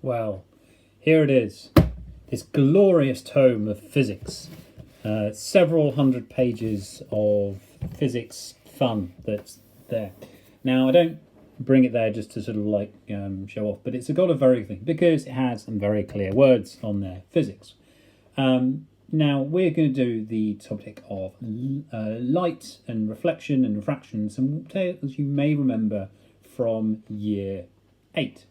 Well, here it is, this glorious tome of physics. Several hundred pages of physics fun that's there. Now, I don't bring it there just to sort of like show off, but it's got a very thing because it has some very clear words on there, physics. Now, we're going to do the topic of light and reflection and refraction, some tales you may remember from year 8.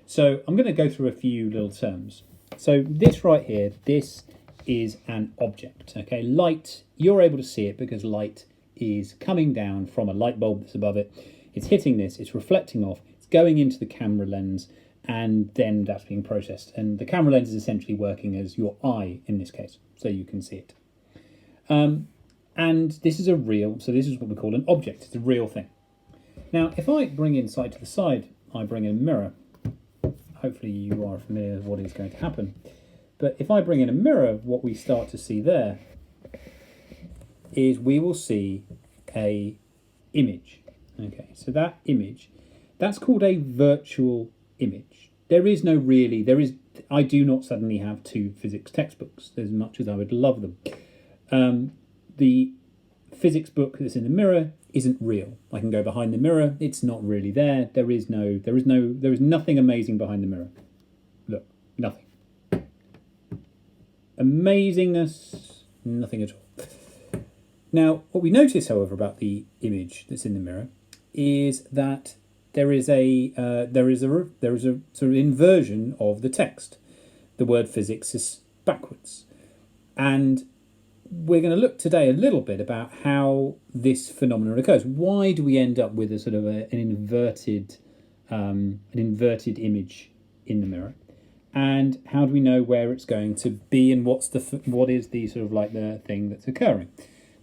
So I'm going to go through a few little terms. So this right here, this is an object, okay? Light, you're able to see it because light is coming down from a light bulb that's above it. It's hitting this, it's reflecting off, it's going into the camera lens, and then that's being processed. And the camera lens is essentially working as your eye in this case, so you can see it. And this is a real, so this is what we call an object. It's a real thing. Now, if I bring in side to the side, I bring in a mirror. Hopefully you are familiar with what is going to happen. But if I bring in a mirror, what we start to see there is we will see a image. Okay, so that image, that's called a virtual image. I do not suddenly have 2 physics textbooks, as much as I would love them. The physics book that's in the mirror isn't real. I can go behind the mirror, it's not really there. There is nothing amazing behind the mirror. Look, nothing. Amazingness, nothing at all. Now, what we notice, however, about the image that's in the mirror is that there is a sort of inversion of the text. The word physics is backwards, and we're going to look today a little bit about how this phenomenon occurs. Why do we end up with a sort of an inverted image in the mirror, and how do we know where it's going to be, and what is the sort of like the thing that's occurring?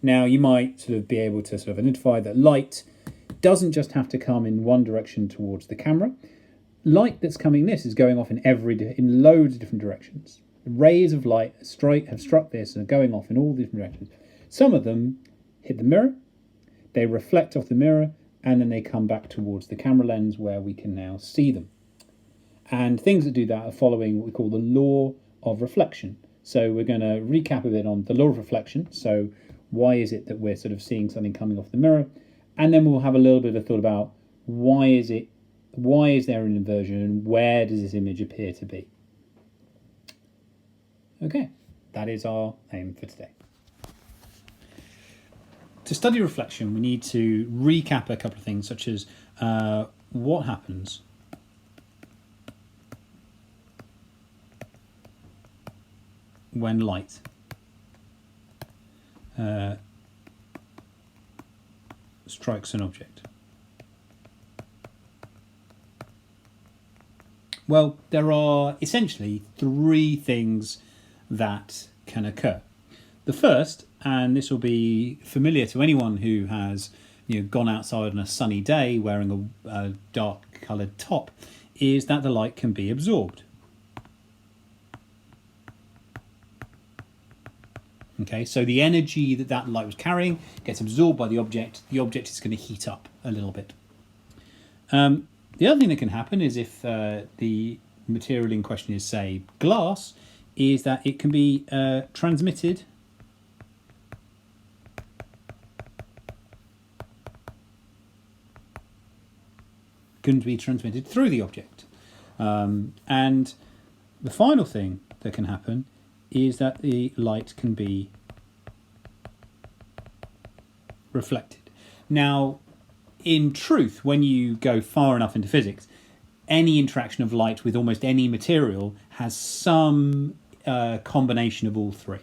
Now, you might sort of be able to sort of identify that light doesn't just have to come in one direction towards the camera. Light that's coming this is going off in loads of different directions. Rays of light have struck this and are going off in all different directions. Some of them hit the mirror, they reflect off the mirror, and then they come back towards the camera lens where we can now see them. And things that do that are following what we call the law of reflection. So we're going to recap a bit on the law of reflection. So why is it that we're sort of seeing something coming off the mirror? And then we'll have a little bit of a thought about why is there an inversion and where does this image appear to be? Okay, that is our aim for today. To study reflection, we need to recap a couple of things, such as what happens when light strikes an object. Well, there are essentially 3 things that can occur. The first, and this will be familiar to anyone who has gone outside on a sunny day wearing a dark coloured top, is that the light can be absorbed. Okay, so the energy that light was carrying gets absorbed by the object. The object is going to heat up a little bit. The other thing that can happen is if the material in question is, say, glass, is that it can be transmitted through the object. And the final thing that can happen is that the light can be reflected. Now, in truth, when you go far enough into physics, any interaction of light with almost any material has some combination of all 3.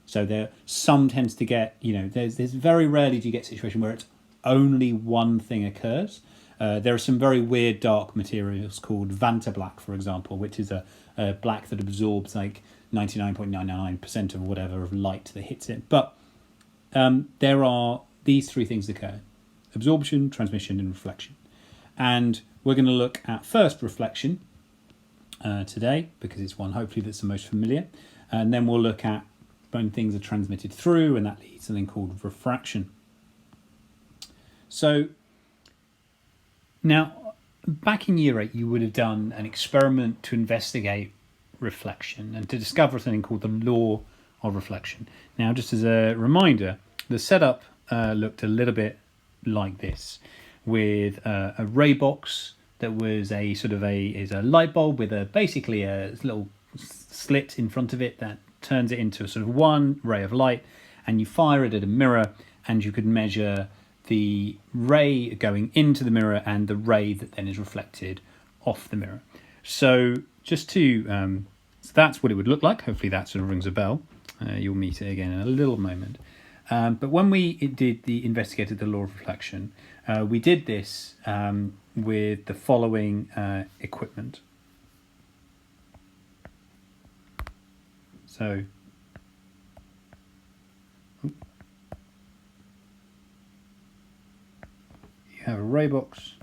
So some tends to get, there's very rarely do you get a situation where it's only one thing occurs. There are some very weird dark materials called Vantablack, for example, which is a black that absorbs like 99.999% of whatever of light that hits it. But there are these 3 things that occur: absorption, transmission, and reflection. And we're going to look at first reflection today, because it's one hopefully that's the most familiar. And then we'll look at when things are transmitted through, and that leads to something called refraction. So now back in year 8, you would have done an experiment to investigate reflection and to discover something called the law of reflection. Now, just as a reminder, the setup looked a little bit like this, with a ray box that was a sort of a light bulb with basically a little slit in front of it that turns it into a sort of one ray of light, and you fire it at a mirror, and you could measure the ray going into the mirror and the ray that then is reflected off the mirror. So just to so that's what it would look like. Hopefully that sort of rings a bell. You'll meet it again in a little moment. But when we investigated the law of reflection, we did this with the following equipment. So you have a ray box,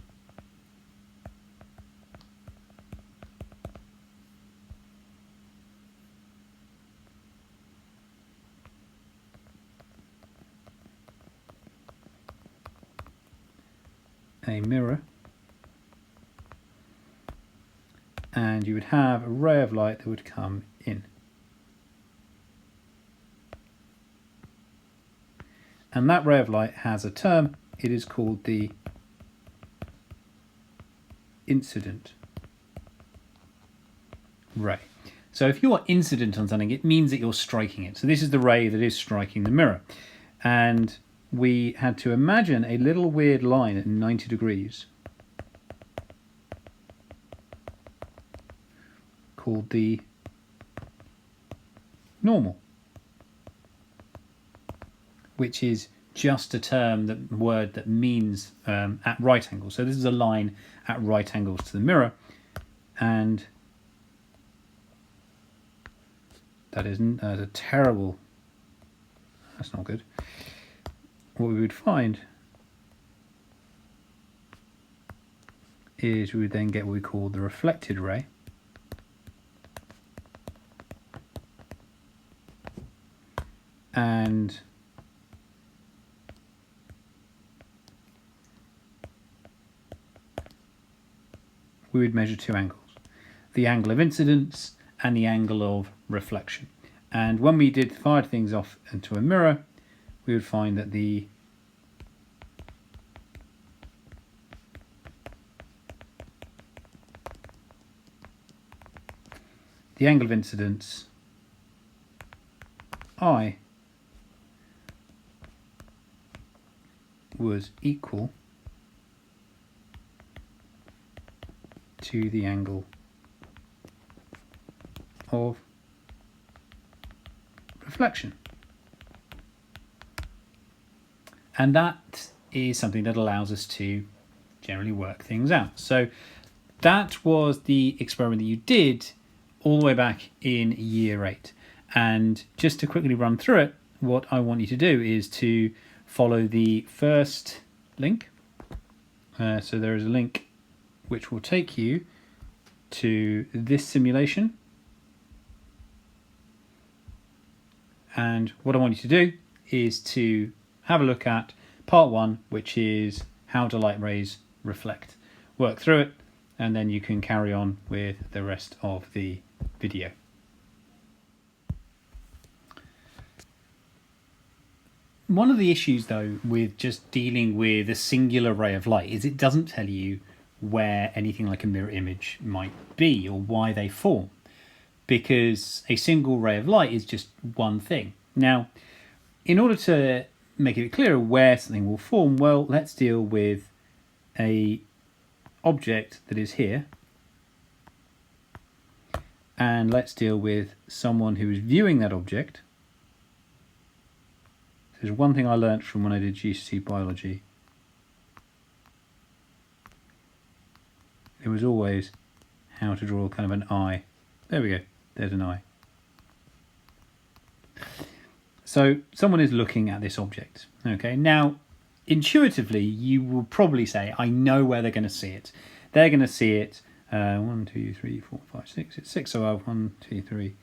a mirror, and you would have a ray of light that would come in. And that ray of light has a term. It is called the incident ray. So if you are incident on something, it means that you're striking it. So this is the ray that is striking the mirror. And we had to imagine a little weird line at 90 degrees called the normal, which is just a term, that word that means at right angles. So this is a line at right angles to the mirror, and that isn't a terrible, that's not good. What we would find is we would then get what we call the reflected ray, and we would measure two angles, the angle of incidence and the angle of reflection. And when we fired things off into a mirror, we would find that the angle of incidence, I, was equal to the angle of reflection. And that is something that allows us to generally work things out. So that was the experiment that you did all the way back in year 8. And just to quickly run through it, what I want you to do is to follow the first link. So there is a link which will take you to this simulation. And what I want you to do is to have a look at part 1, which is how do light rays reflect. Work through it, and then you can carry on with the rest of the video. One of the issues, though, with just dealing with a singular ray of light is it doesn't tell you where anything like a mirror image might be or why they form, because a single ray of light is just one thing. Now, in order to make it clearer where something will form, well, let's deal with a object that is here, and let's deal with someone who is viewing that object. There's one thing I learnt from when I did GCSE biology. It was always how to draw kind of an eye. There we go, there's an eye. So someone is looking at this object. Okay, now intuitively you will probably say, I know where they're going to see it. They're going to see it 1, 2, 3, 4, 5, 6. It's 6 so 1, 2, 3.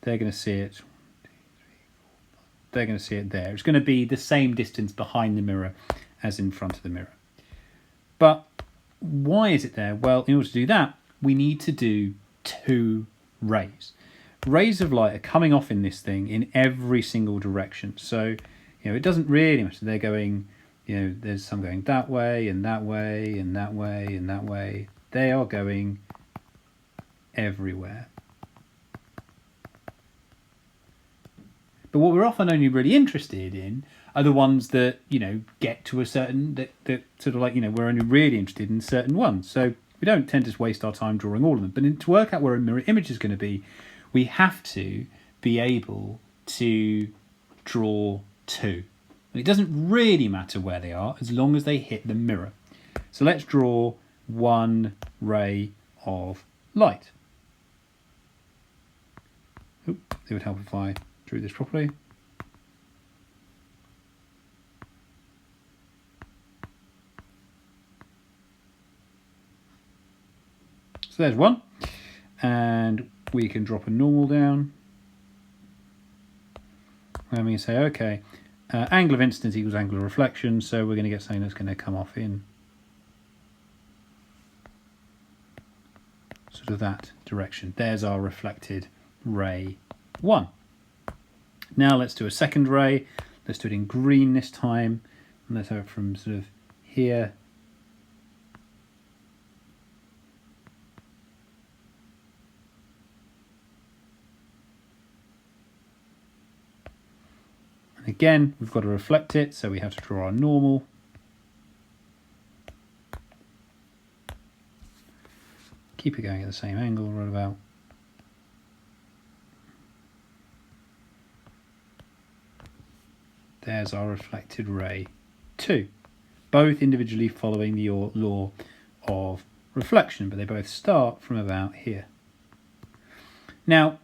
They're going to see it. 1, 2, 3, 4, 5. They're going to see it there. It's going to be the same distance behind the mirror as in front of the mirror. But why is it there? Well, in order to do that, we need to do two rays. Rays of light are coming off in this thing in every single direction. So, it doesn't really matter. They're going, there's some going that way and that way and that way and that way. They are going everywhere. But what we're often only really interested in are the ones that, get to a certain, that sort of like, we're only really interested in certain ones. So we don't tend to waste our time drawing all of them. But to work out where a mirror image is going to be, we have to be able to draw two. And it doesn't really matter where they are as long as they hit the mirror. So let's draw one ray of light. It would help if I drew this properly. So there's one, and we can drop a normal down. And we can say, okay, angle of incidence equals angle of reflection, so we're going to get something that's going to come off in sort of that direction. There's our reflected ray 1. Now let's do a second ray. Let's do it in green this time, and let's have it from sort of here and again we've got to reflect it, so we have to draw our normal. Keep it going at the same angle right about. There's our reflected ray 2, both individually following the law of reflection, but they both start from about here. Now,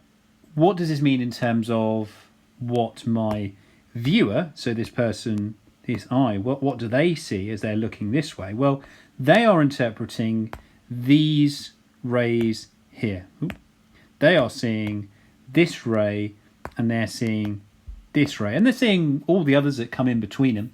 what does this mean in terms of what my viewer, so this person, this eye, what do they see as they're looking this way? Well, they are interpreting these rays here. They are seeing this ray and they're seeing this ray, and they're seeing all the others that come in between them,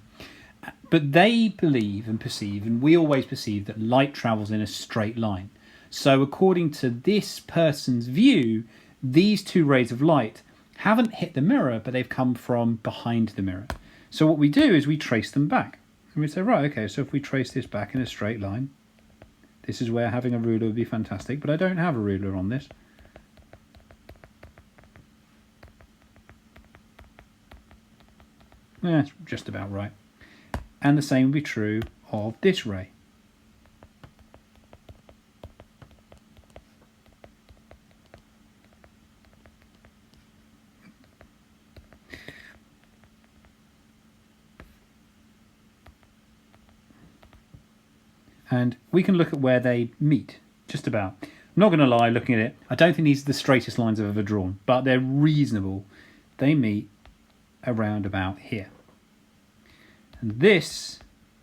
but they believe and perceive, and we always perceive, that light travels in a straight line. So according to this person's view, these two rays of light haven't hit the mirror, but they've come from behind the mirror. So what we do is we trace them back, and we say, right, okay, so if we trace this back in a straight line, this is where having a ruler would be fantastic, but I don't have a ruler on this. That's just about right. And the same would be true of this ray. And we can look at where they meet, just about. I'm not going to lie, looking at it, I don't think these are the straightest lines I've ever drawn, but they're reasonable. They meet around about here. And this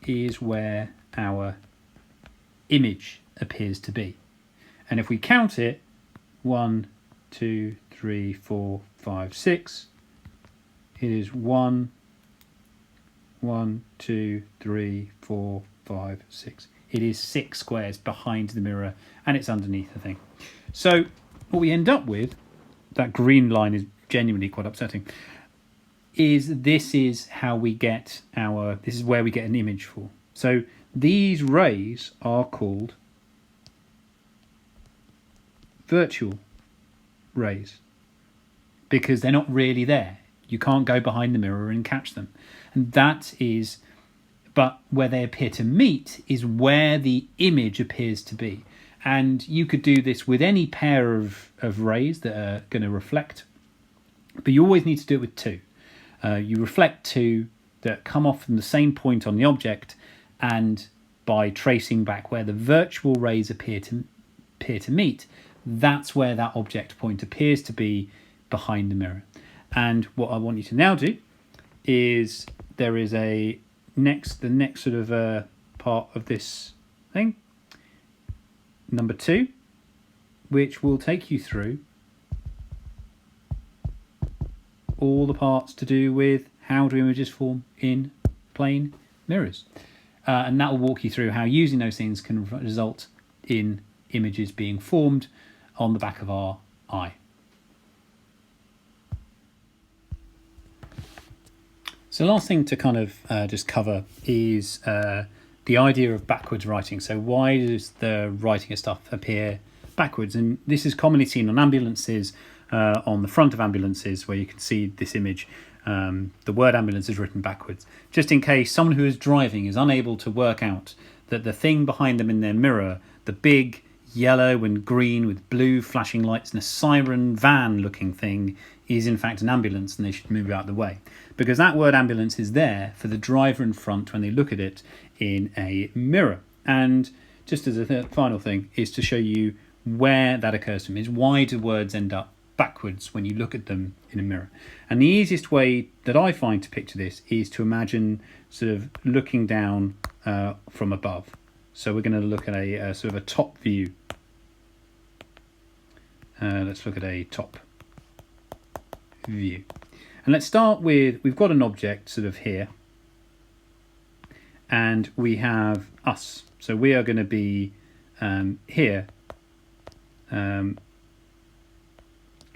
is where our image appears to be. And if we count it, 1, 2, 3, 4, 5, 6, it is 1, 1, 2, 3, 4, 5, 6. It is 6 squares behind the mirror, and it's underneath the thing. So what we end up with, that green line is genuinely quite upsetting, is this is how we get our, this is where we get an image for. So these rays are called virtual rays because they're not really there. You can't go behind the mirror and catch them. And that is, but where they appear to meet is where the image appears to be. And you could do this with any pair of rays that are going to reflect, but you always need to do it with two. You reflect two that come off from the same point on the object, and by tracing back where the virtual rays appear to meet, that's where that object point appears to be behind the mirror. And what I want you to now do is there is the next sort of part of this thing, number 2, which will take you through all the parts to do with how do images form in plane mirrors. and that will walk you through how using those things can result in images being formed on the back of our eye. So the last thing to kind of just cover is the idea of backwards writing. So why does the writing of stuff appear backwards? And this is commonly seen on ambulances, on the front of ambulances, where you can see this image. The word ambulance is written backwards, just in case someone who is driving is unable to work out that the thing behind them in their mirror, the big yellow and green with blue flashing lights and a siren van looking thing, is in fact an ambulance, and they should move out of the way, because that word ambulance is there for the driver in front when they look at it in a mirror. And just as a final thing is to show you where that occurs to me, is why do words end up backwards when you look at them in a mirror? And the easiest way that I find to picture this is to imagine sort of looking down from above. So we're going to look at a sort of a top view. Let's look at a top view. And let's start with, we've got an object sort of here, and we have us. So we are going to be here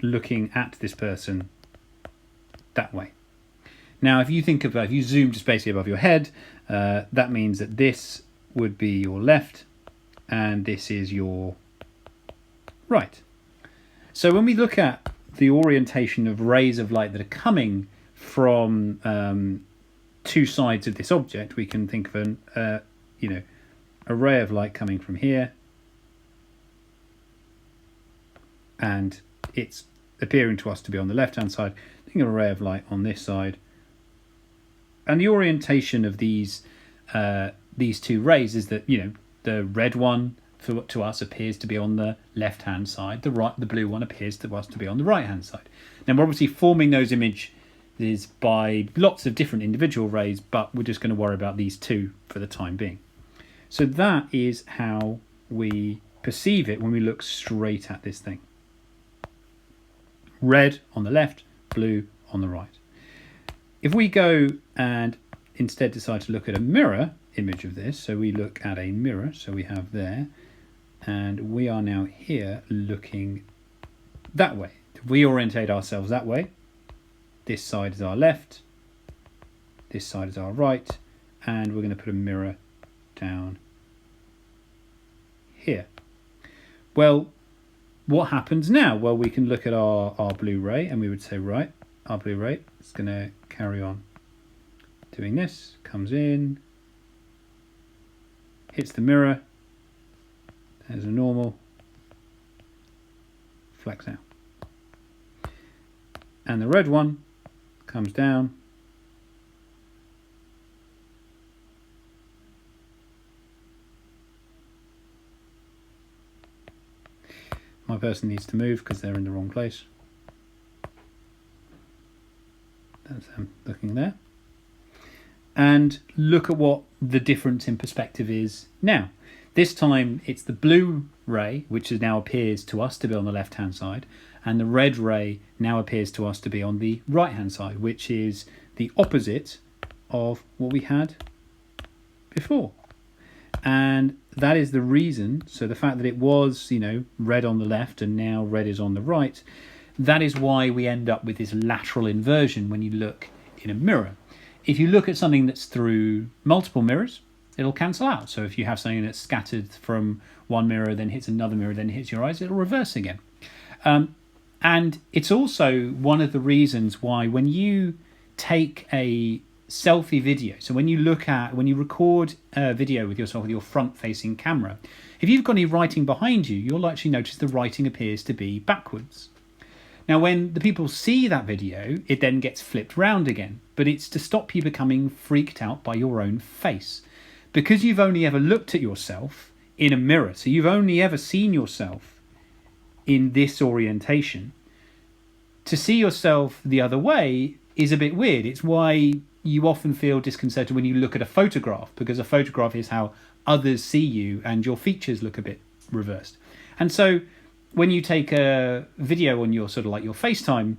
looking at this person that way. Now, if you think about, if you zoom just basically above your head, that means that this would be your left and this is your right. So when we look at the orientation of rays of light that are coming from two sides of this object, we can think of an a ray of light coming from here, and it's appearing to us to be on the left hand side. Think of a ray of light on this side, and the orientation of these two rays is that, the red one to us appears to be on the left hand side, the blue one appears to us to be on the right hand side. Now we're obviously forming those images by lots of different individual rays, but we're just going to worry about these two for the time being. So that is how we perceive it when we look straight at this thing. Red on the left, blue on the right. If we go and instead decide to look at a mirror image of this, so we look at a mirror, so we have there, and we are now here looking that way. If we orientate ourselves that way, this side is our left, this side is our right, and we're going to put a mirror down here. Well, what happens now? Well, we can look at our blue ray, and we would say, right, our blue ray is going to carry on doing this, comes in, hits the mirror, there's a normal, flex out. And the red one comes down, my person needs to move because they're in the wrong place. That's them looking there. And look at what the difference in perspective is now. This time it's the blue ray, which now appears to us to be on the left hand side, and the red ray now appears to us to be on the right hand side, which is the opposite of what we had before. And that is the reason, so the fact that it was, red on the left and now red is on the right, that is why we end up with this lateral inversion when you look in a mirror. If you look at something that's through multiple mirrors, it'll cancel out. So if you have something that's scattered from one mirror, then hits another mirror, then hits your eyes, it'll reverse again. And it's also one of the reasons why when you take a selfie video, so when you record a video with yourself with your front-facing camera, if you've got any writing behind you, you'll actually notice the writing appears to be backwards. Now, when the people see that video, it then gets flipped round again, but it's to stop you becoming freaked out by your own face. Because you've only ever looked at yourself in a mirror, so you've only ever seen yourself in this orientation, to see yourself the other way is a bit weird. It's why you often feel disconcerted when you look at a photograph, because a photograph is how others see you and your features look a bit reversed. And so when you take a video on your sort of like your FaceTime,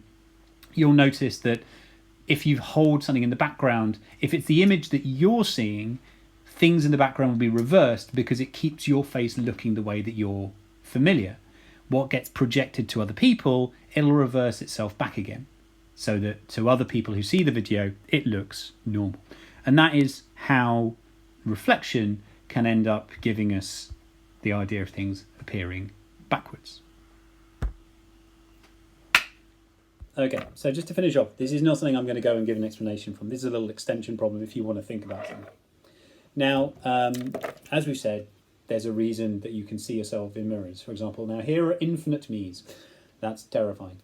you'll notice that if you hold something in the background, if it's the image that you're seeing things in the background will be reversed because it keeps your face looking the way that you're familiar. What gets projected to other people, it'll reverse itself back again, so that to other people who see the video, it looks normal. And that is how reflection can end up giving us the idea of things appearing backwards. Okay, so just to finish off, this is not something I'm going to go and give an explanation from. This is a little extension problem if you want to think about it. Now, as we've said, there's a reason that you can see yourself in mirrors. For example, now here are infinite me's. That's terrifying.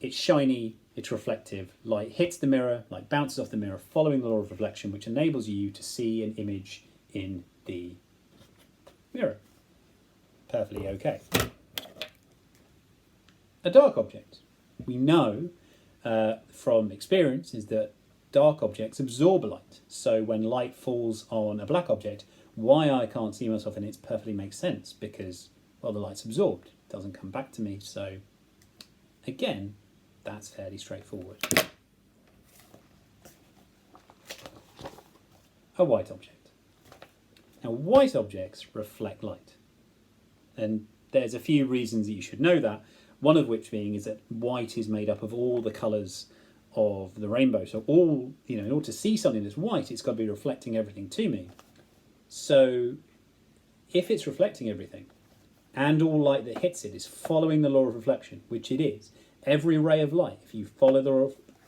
It's shiny, it's reflective. Light hits the mirror, light bounces off the mirror, following the law of reflection, which enables you to see an image in the mirror. Perfectly okay. A dark object. We know from experience is that dark objects absorb light. So when light falls on a black object, why I can't see myself in it perfectly makes sense, because, well, the light's absorbed. It doesn't come back to me. So again, that's fairly straightforward. A white object. Now, white objects reflect light. And there's a few reasons that you should know that. One of which being is that white is made up of all the colours of the rainbow. So all, in order to see something that's white, it's got to be reflecting everything to me. So if it's reflecting everything and all light that hits it is following the law of reflection, which it is, every ray of light,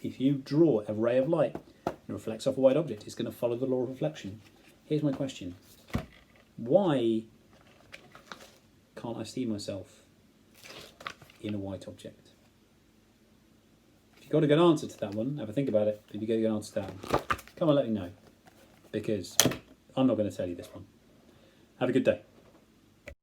if you draw a ray of light and it reflects off a white object, it's going to follow the law of reflection. Here's my question. Why can't I see myself in a white object? If you've got a good answer to that one, have a think about it. If you get a good answer to that one, come and let me know, because I'm not going to tell you this one. Have a good day.